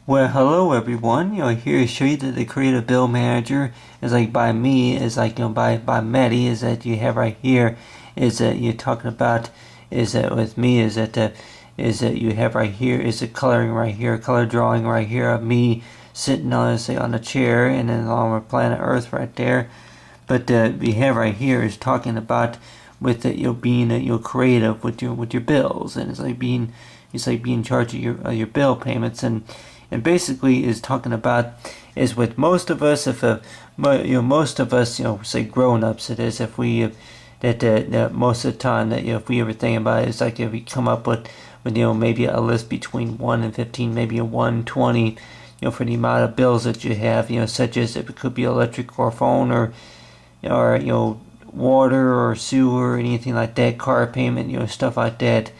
Well, hello everyone. Here to show you that the Creative Bill Manager is like by me, is like by Maddie, is that you have right here, is that you're talking about, is that with me, is that you have right here, is the coloring right here, color drawing right here of me sitting on, say, on a chair, and then along with planet Earth right there. But we have right here is talking about with it, being creative with your bills, and it's like being charged your bill payments, and basically is talking about is with most of us, if most of us, say grown-ups, it is, if we that most of the time that if we ever think about it, it's like if we come up with maybe a list between 1 and 15, maybe a 120, for the amount of bills that you have, such as if it could be electric or phone or water or sewer or anything like that, car payment, stuff like that.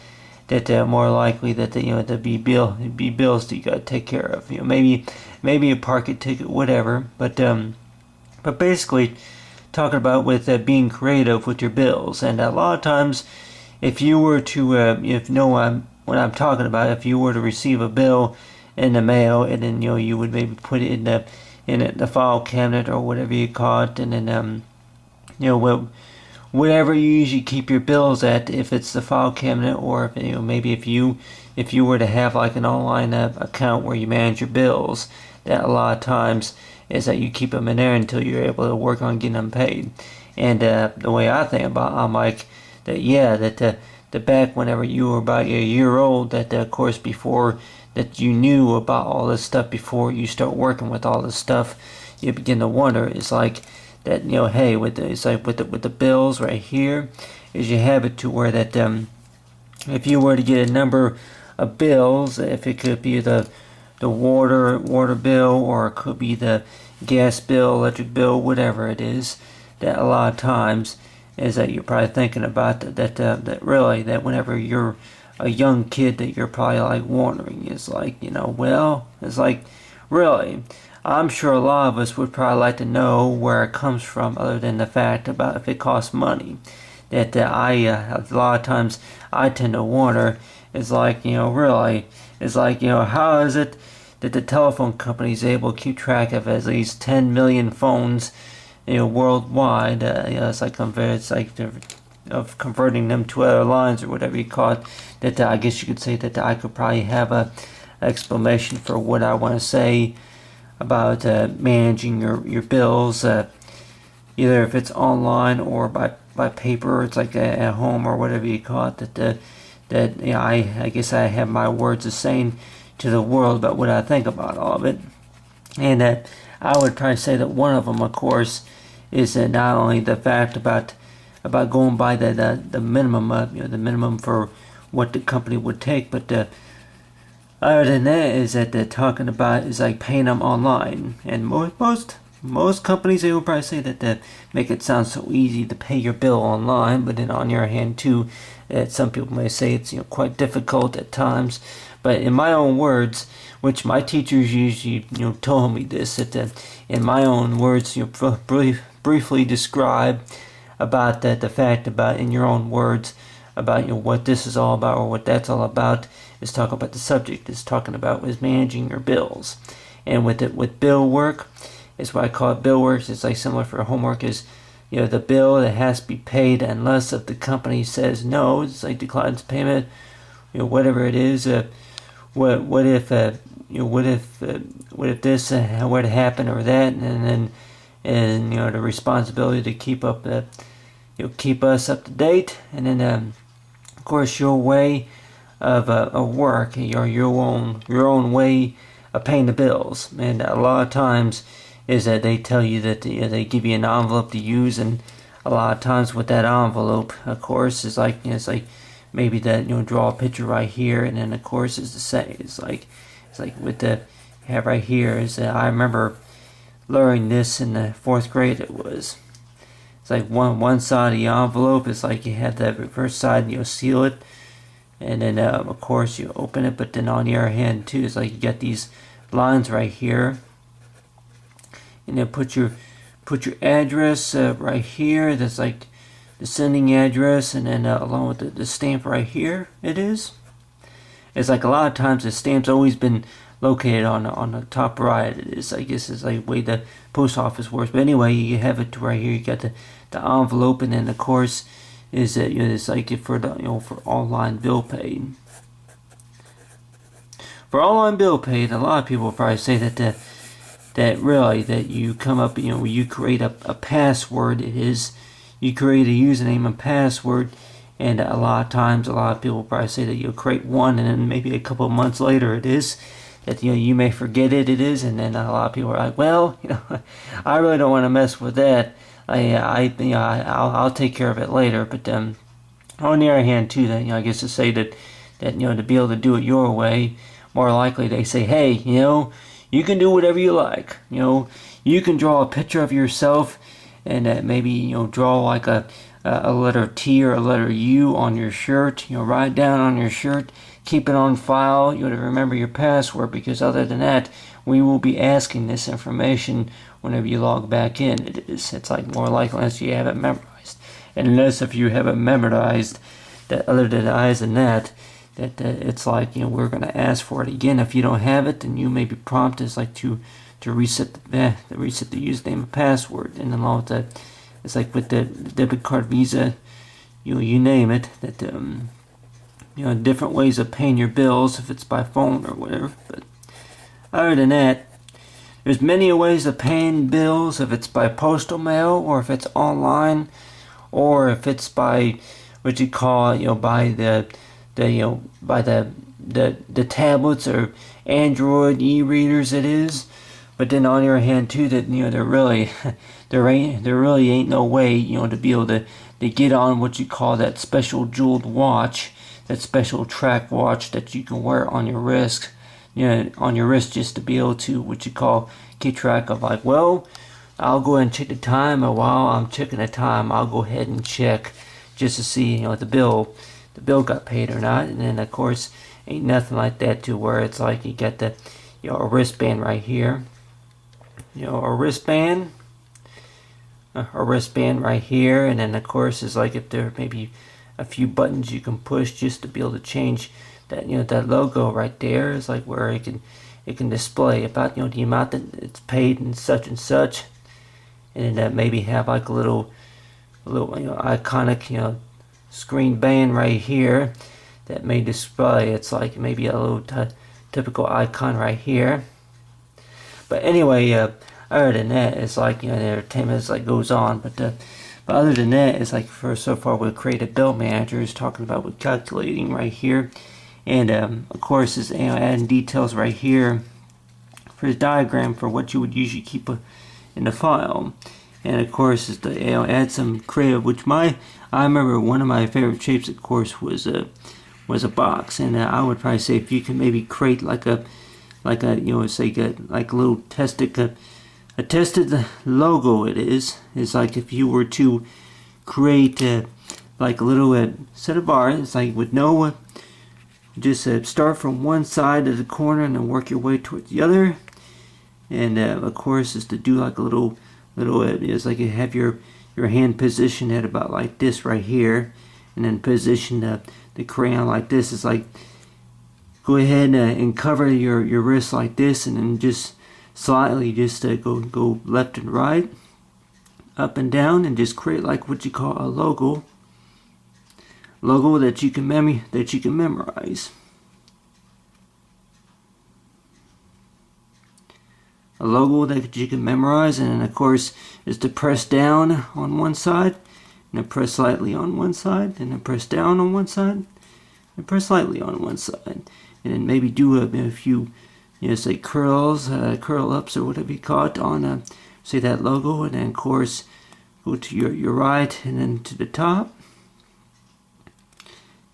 That more likely that there be bills that you got to take care of. Maybe a parking ticket, whatever. But basically, talking about with being creative with your bills, and a lot of times, if you were to what I'm talking about, if you were to receive a bill in the mail, and then you would maybe put it in the file cabinet or whatever you call it, and then whatever you usually keep your bills at, if it's the file cabinet, or if, maybe if you were to have like an online account where you manage your bills, that a lot of times is that you keep them in there until you're able to work on getting them paid. And the way I think about it, I'm like that, yeah, that the back whenever you were about a year old, that of course before that you knew about all this stuff, before you start working with all this stuff, you begin to wonder, it's like that, hey, it's like with the bills right here, is you have it to where that if you were to get a number of bills, if it could be the water bill, or it could be the gas bill, electric bill, whatever it is, that a lot of times is that you're probably thinking about that really, that whenever you're a young kid, that you're probably like wondering, is like, well, it's like, really, I'm sure a lot of us would probably like to know where it comes from, other than the fact about if it costs money. That a lot of times I tend to wonder, is like, really, it's like, how is it that the telephone company is able to keep track of at least 10 million phones, worldwide? It's like of converting them to other lines or whatever you call it. That I guess you could say that I could probably have a explanation for what I want to say about managing your bills, either if it's online or by paper, it's like at home or whatever you call it. I guess I have my words of saying to the world about what I think about all of it, and that I would probably say that one of them, of course, is not only the fact about going by the minimum, the minimum for what the company would take, but other than that, is that they're talking about is like paying them online, and most companies, they will probably say that they make it sound so easy to pay your bill online, but then on your hand too, that some people may say it's quite difficult at times. But in my own words, which my teachers usually told me this, that in my own words, briefly describe about the fact about in your own words about what this is all about, or what that's all about, is talking about the subject, is talking about is managing your bills. And with bill work, is what I call it bill work. It's like similar for homework, is the bill that has to be paid unless if the company says no, it's like declines payment, whatever it is. What if this were to happen or that, and the responsibility to keep up keep us up to date, and then of course your way of work, your own way of paying the bills. And a lot of times is that they tell you that they give you an envelope to use, and a lot of times with that envelope, of course, is like it's like maybe that draw a picture right here, and then of course is the same. It's like with the have right here is that I remember learning this in the 4th grade. It's like one side of the envelope is like you have that reverse side, and seal it, and then of course you open it, but then on the other hand too, it's like you got these lines right here, and then put your address right here. That's like the sending address, and then along with the stamp right here, it's like a lot of times the stamp's always been located on the top right. It is, I guess, is like the way the post office works. But anyway, you have it right here. You got the envelope, and then of course is that, you know, it's like for the, you know, for online bill pay. For online bill pay, a lot of people will probably say that really that you come up, you know, you create a password. It is, you create a username and password, and a lot of times a lot of people will probably say that you'll create one, and then maybe a couple of months later it is that, you know, you may forget it is, and then a lot of people are like, well, you know, I really don't want to mess with that. I'll take care of it later. But on the other hand too, that, you know, I guess to say that you know, to be able to do it your way, more likely they say, hey, you know, you can do whatever you like. You know, you can draw a picture of yourself, and maybe, you know, draw like a letter T or a letter U on your shirt. You know, write down on your shirt, keep it on file. You know, to remember your password, because other than that, we will be asking this information whenever you log back in. It's like more likely unless you have it memorized, and unless if you have it memorized, that other than that, it's like, you know, we're going to ask for it again. If you don't have it, then you may be prompted, it's like to reset the username and password. And along with that, it's like with the debit card, Visa, you name it, that you know, different ways of paying your bills if it's by phone or whatever. But other than that, there's many ways of paying bills, if it's by postal mail, or if it's online, or if it's by what you call, you know, by the tablets or Android e-readers it is. But then on the other hand too, that, you know, there really ain't no way, you know, to be able to get on what you call that special jeweled watch, that special track watch that you can wear on your wrist, you know, on your wrist, just to be able to what you call keep track of, like, well, I'll go ahead and check the time, and while I'm checking the time, I'll go ahead and check just to see, you know, the bill got paid or not. And then of course ain't nothing like that to where it's like you got the, you know, a wristband right here, you know, a wristband right here. And then of course is like if there may be a few buttons you can push just to be able to change that, you know, that logo right there is like where it can display about, you know, the amount that it's paid and such, and then that maybe have like a little you know, iconic, you know, screen band right here that may display, it's like maybe a little typical icon right here. But anyway, other than that, it's like, you know, the entertainment is like goes on. But other than that, it's like, for so far with Creative Bill Manager is talking about with calculating right here, and of course is, you know, adding details right here for the diagram for what you would usually keep in the file. And of course is to, you know, add some creative, which I remember one of my favorite shapes, of course, was a box. And I would probably say if you can maybe create like a you know, say like a little a tested logo. It's like if you were to create like a little set of bars. It's like with no just start from one side of the corner and then work your way towards the other. And of course is to do like a little it's like you have your hand positioned at about like this right here, and then position the crayon like this. It's like go ahead and cover your wrist like this, and then just slightly just go left and right, up and down, and just create like what you call a logo that you can memorize. A logo that you can memorize, and then of course is to press down on one side, and then press slightly on one side, and then press down on one side, and press slightly on one side, and then maybe do a few, you know, say curl ups or whatever you call it on say that logo, and then of course go to your right, and then to the top,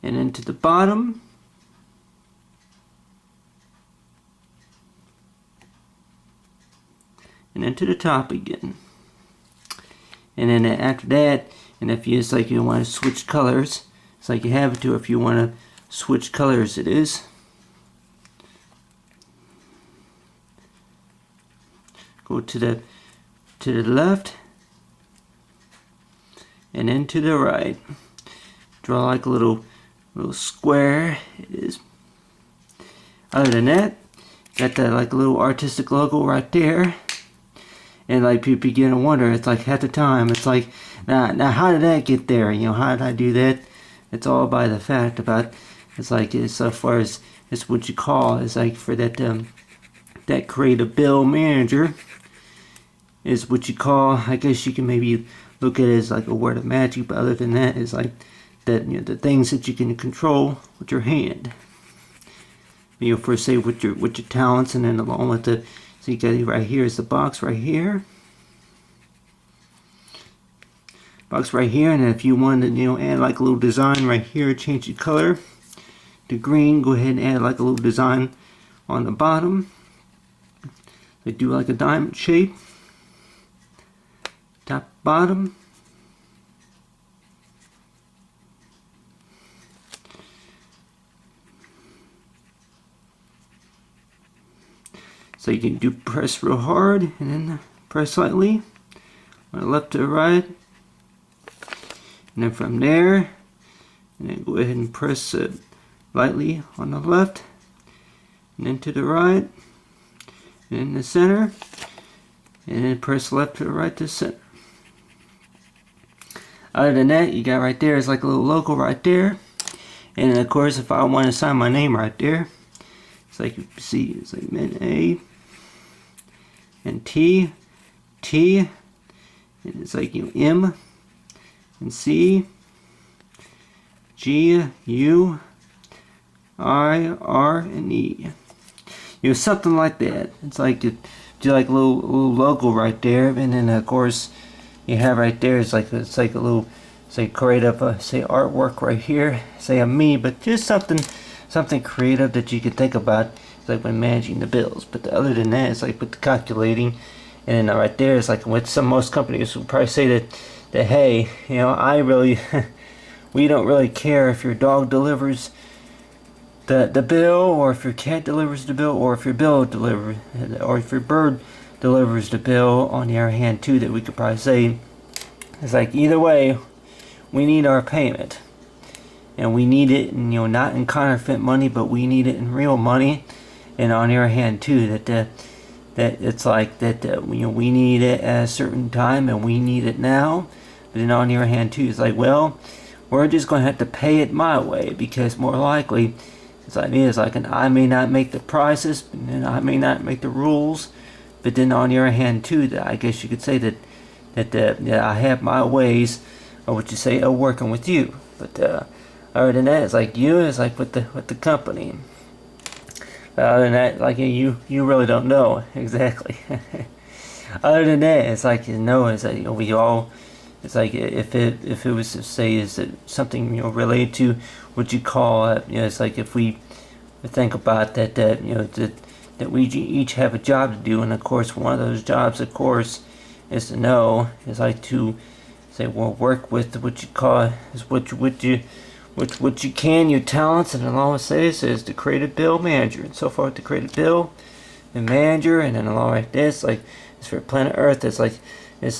and then to the bottom. And then to the top again. And then after that, and if you, it's like you want to switch colors, it's like you have it to if you want to switch colors, it is. Go to the left, and then to the right. Draw like a little square, it is. Other than that, got that like little artistic logo right there. And like people begin to wonder, it's like at the time, it's like, now how did that get there? You know, how did I do that? It's all by the fact about, it's like, as so far as it's what you call, is like for that that creative bill manager is what you call, I guess you can maybe look at it as like a word of magic, but other than that, is like that, you know, the things that you can control with your hand. You know, for say with your talents, and then along with the, so you got it right here is the box right here. Box right here, and then if you wanted to, you know, add like a little design right here, change the color to green, go ahead and add like a little design on the bottom. They do like a diamond shape. Top, bottom. So you can do press real hard and then press slightly on the left to the right, and then from there, and then go ahead and press lightly on the left, and then to the right, and in the center, and then press left to the right to center. Other than that, you got right there is like a little logo right there, and then of course if I want to sign my name right there, it's like you see, it's like Min A and T, and it's like, you know, M and C, G, U, I, R, and E. You know, something like that. It's like you do like a little logo right there, and then of course you have right there, it's like a little, say, creative, say, artwork right here, say a me, but just something creative that you could think about. It's like when managing the bills. But other than that, it's like with the calculating, and then right there is like with most companies will probably say that hey, you know, I really we don't really care if your dog delivers the bill, or if your cat delivers the bill, or if your bill delivers, or if your bird delivers the bill. On the other hand too, that we could probably say, it's like either way, we need our payment, and we need it, and, you know, not in counterfeit money, but we need it in real money. And on the other hand too, that it's like that, you know, we need it at a certain time, and we need it now. But then on the other hand too, it's like, well, we're just going to have to pay it my way, because more likely, it's like, and I may not make the prices, and I may not make the rules. But then on the other hand too, that I guess you could say that I have my ways, or what you say, of working with you. But other than that, it's like you, it's like with the company. Other than that, like you really don't know exactly. Other than that, it's like, you know, it's like, you know, we all, it's like if it was to say, is it something, you know, related to what you call it, you know, it's like if we think about that you know, that we each have a job to do, and of course one of those jobs, of course, is to know, is like to say, well, work with what you call is what you can, your talents, and along with say this is the creative bill manager. And so far with the creative bill and manager, and then along like this, like it's for planet Earth, it's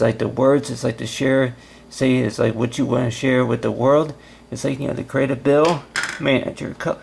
like the words, it's like to share, say it's like what you want to share with the world. It's like, you know, the creative bill manager color.